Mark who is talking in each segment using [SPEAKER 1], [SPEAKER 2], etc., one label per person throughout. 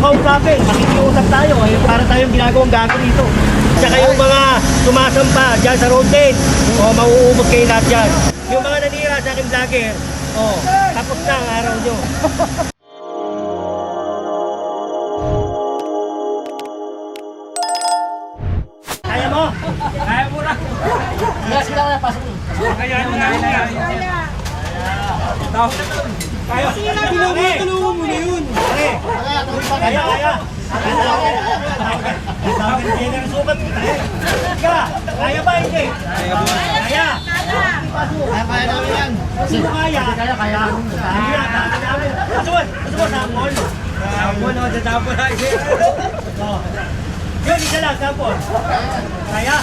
[SPEAKER 1] kausapin, makikiusap tayo. Para tayong ginagawang gago dito. Tsaka yung mga sumasampa dyan sa roadbed, mauubos kayo lahat dyan. Yung mga nanira sa aking vlogger, tapos na ang araw nyo. Kaya mo? Kaya mo na.
[SPEAKER 2] Sila na, pasok mo.
[SPEAKER 1] Kaya mo na. Kaya. Tulungan mo na yun. Kaya. Kaya ba hindi? Kaya.
[SPEAKER 2] Kaya namin yan.
[SPEAKER 1] Sino kaya?
[SPEAKER 2] Kaya.
[SPEAKER 1] Pasok sa mall. Sa tapon na isa. Yun, isa lang, tapon. Kaya.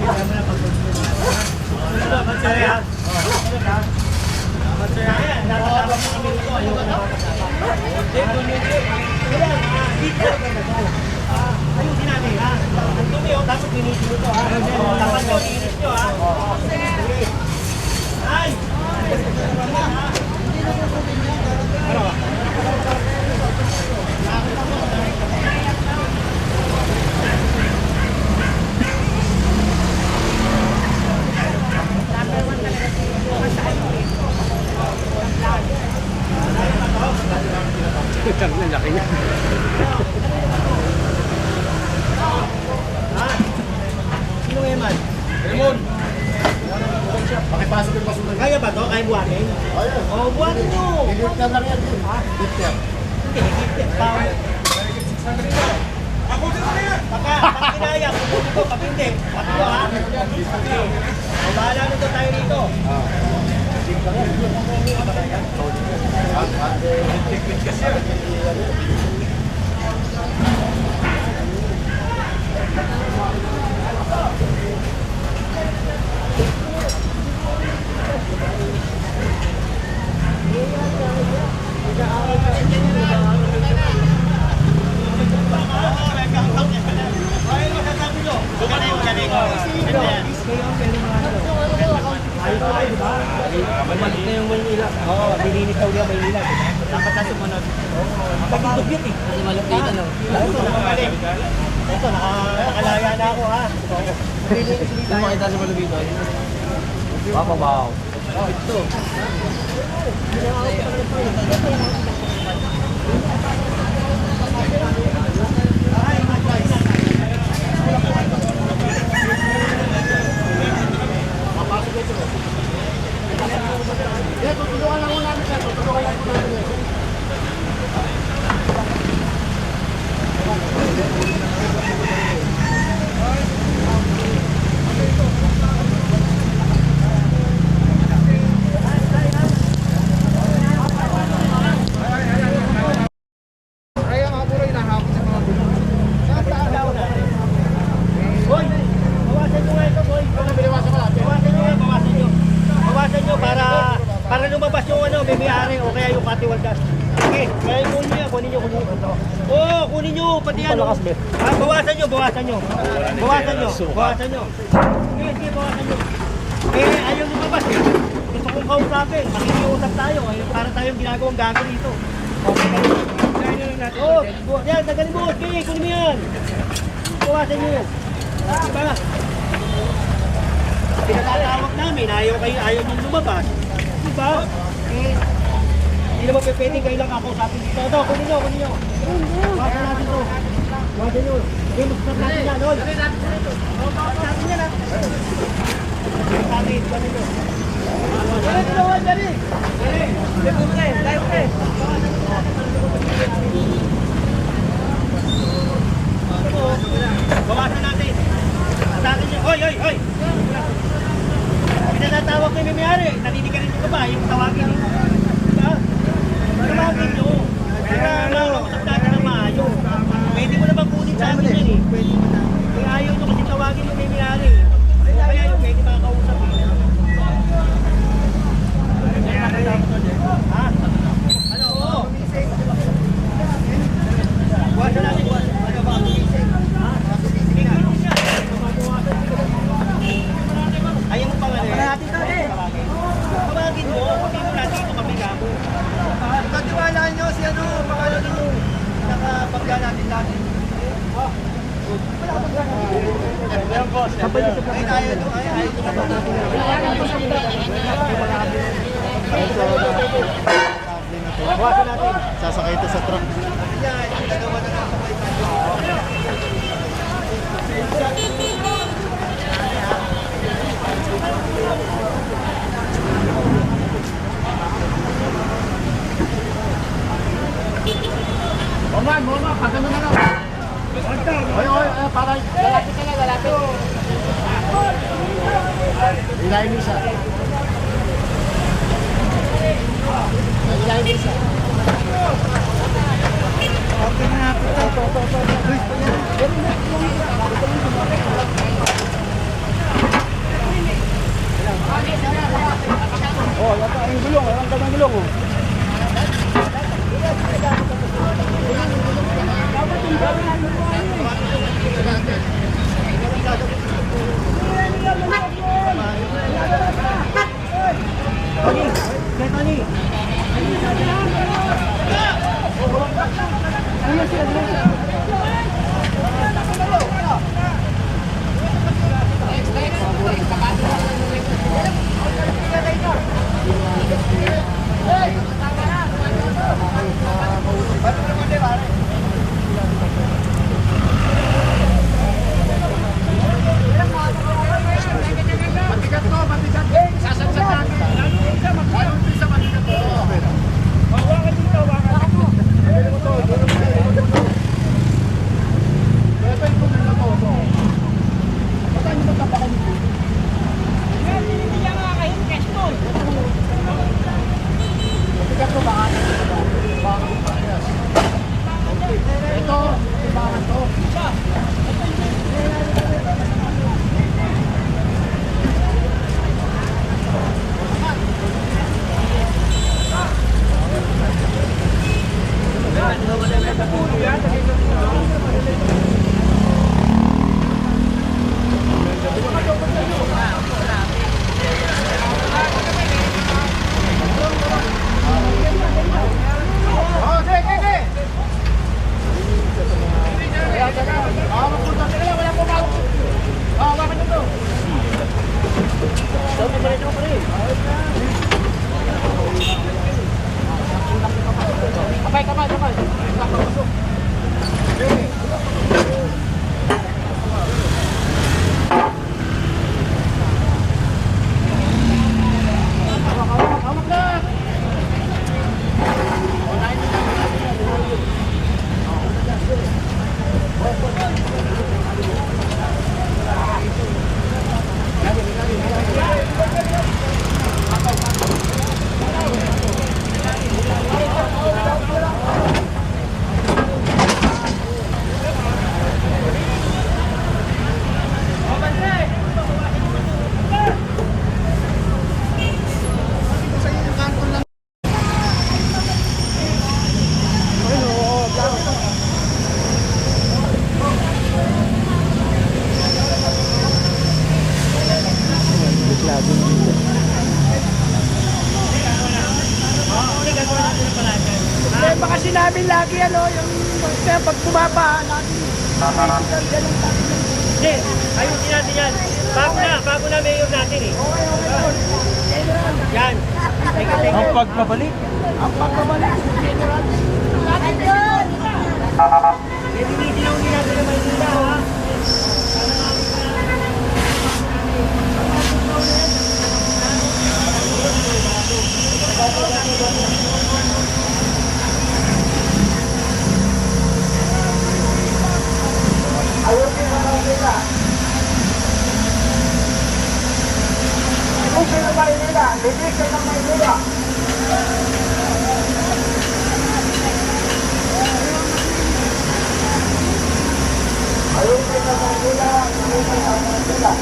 [SPEAKER 1] Kaya mo na pagpunta. Kaya, natatabang mo kami nito. Ayoko na. Ayusin namin, ha? Ang dumi, dapat linisin ito, ha? Dapat nyo, linis nyo, ha? Ay! Ano ba?
[SPEAKER 2] Ang laki niya.
[SPEAKER 1] Sino ngayon man?
[SPEAKER 2] Raymond! Pakipasok yung basura.
[SPEAKER 1] Kaya ba to? Kaya buhatin?
[SPEAKER 2] Kaya.
[SPEAKER 1] Oo, buhatin nyo!
[SPEAKER 2] I-lift lang yan. Lift.
[SPEAKER 1] Hindi, bawal. Ako din na yan! Pag kinaya, pupunin ko. Pag hindi, pati ko, ha? O, bahala nito tayo rito. Bumalik na yung Maynila. Oo, dininis daw niya Maynila. Dapat na sumunod. Pag-itugit eh.
[SPEAKER 2] Kasi malupit ano.
[SPEAKER 1] Ito, nakabalik. Ito, nakalaya na ako ha.
[SPEAKER 2] Kung makita sa malupit ay. Papabaw. Ito. Tutulungan lang muna namin. Tutulungan lang muna namin. Kaya mga puro inahabot sa mga bulong.
[SPEAKER 1] Boy, bawasan nyo nga ito, boy.
[SPEAKER 2] Biniwasan ko lang.
[SPEAKER 1] Bawasan nyo nga, bawasan nyo. Bawasan nyo para lumabas yung may may-ari o kaya yung patiwaldas. Okay, kaya kunin nyo yan, kunin nyo. Oo, kunin nyo, pati yan. Bawasan nyo. Bawasan nyo. Sige, bawasan nyo. Ayaw lumabas eh. Gusto kong kausapin, makikiusap tayo. Para tayong ginagawang gago dito. Yan, tagalin mo. Okay, kunin mo yan. Bawasan nyo. Diba? Pinatatawag namin, ayaw nyo lumabas. Diba? Hindi naman pwede kayo lang ako sabi dito. Ito, kunin nyo. Bawasan natin ito. Bawasan nyo. Okay, mag-start natin yan, Lol. Bawasan natin yan, ha. Sabi, kunin nyo. Bawasan natin. Atakin nyo. Hoy! Pinatawag kayo may may-ari. Naninigarin nyo ka ba? Yung tawagin nyo. Diba? Tawagin nyo. Para mausap natin ng maayos. Pwede mo naman kunin sa amin yan eh. Kaya ayaw nyo kasi tawagin yung may may-ari. Kaya yung pwede makakausap eh. Ha? Ano? Pagka natin natin. Ayan po. Ay, tayo ito. Ay, ito. Bawasan natin.
[SPEAKER 2] Sasakay ito sa truck.
[SPEAKER 1] Yan, nagawa na lang.
[SPEAKER 2] Mama, pagano na lang. Oy, para lalaki ka na, lalaki. Ilay mo siya. Ilay mo siya. Okay na ako. Oh, yata ang gulong, ang gandang gulong.
[SPEAKER 3] Baka sinabi lagi yung pag bumaba, lagi ganun tayo.
[SPEAKER 1] Hindi, ayusin natin yan. Bago na mayor natin eh. Yan. Thank you.
[SPEAKER 2] Ang pagpabalik.
[SPEAKER 3] Ang pagbabalik, general.
[SPEAKER 1] Tinitinaw din natin ng Maynila ha.
[SPEAKER 3] Ayusin na lang nila. Ayusin na Maynila. Bibigyan ng Maynila. Ayusin na Maynila. Bibigyan ng Maynila.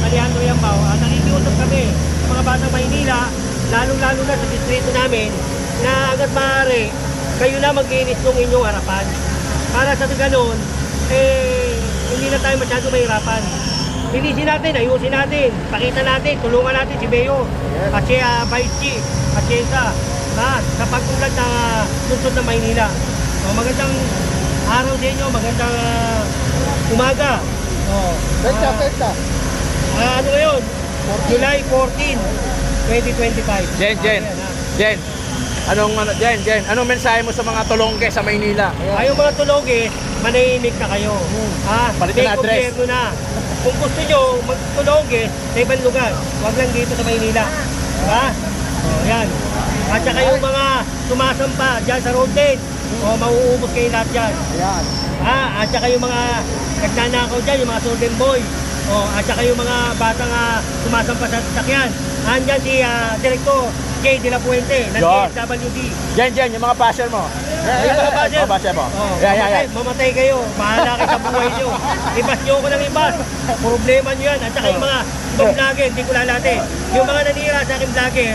[SPEAKER 1] Alejandro Yambao, nakikiusap kami sa mga batang Maynila, lalong-lalo na sa distrito namin, na agad maaari, kayo na mag-iinis ng inyong harapan. Para sa ganun, hindi na tayo masyado mahirapan. Linisin natin, ayusin natin, pakita natin, tulungan natin si Beo, at si Vice Chief, at si Esa, sa pagtulad ng lungsod ng Maynila. So, magandang araw sa inyo, magandang umaga.
[SPEAKER 2] Petsa.
[SPEAKER 1] Ano ngayon? July 14, 2025.
[SPEAKER 4] Jen, anong mensahe mo sa mga tulongge sa Maynila?
[SPEAKER 1] Ay, yung mga tulongge, manahimik na kayo.
[SPEAKER 4] Balikan
[SPEAKER 1] May
[SPEAKER 4] na address.
[SPEAKER 1] gobyerno na. Kung gusto nyo magtulongge sa ibang lugar, huwag lang dito sa Maynila. Diba? Yan. At saka yung mga sumasampa dyan sa road lane, mauubos kayo lahat dyan.
[SPEAKER 2] Ayan.
[SPEAKER 1] At saka yung mga nagnanakaw dyan, yung mga Golden Boy. At saka yung mga batang sumasampa sa sasakyan. Andyan si Director Jay De La Puente ng
[SPEAKER 4] Yun.
[SPEAKER 1] DSWD.
[SPEAKER 4] Jen, yung mga basher mo.
[SPEAKER 1] Ayun mga basher.
[SPEAKER 4] Mga basher mo.
[SPEAKER 1] Mamatay, mamatay kayo. Bahala kayo sa buhay nyo. Ibas nyo ko ng ibas. Problema nyo yan. At saka yung mga ibang vlogger, hindi ko lalatin. Yung mga nanira sa aking vlogger,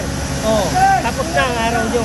[SPEAKER 1] tapos na ang araw nyo.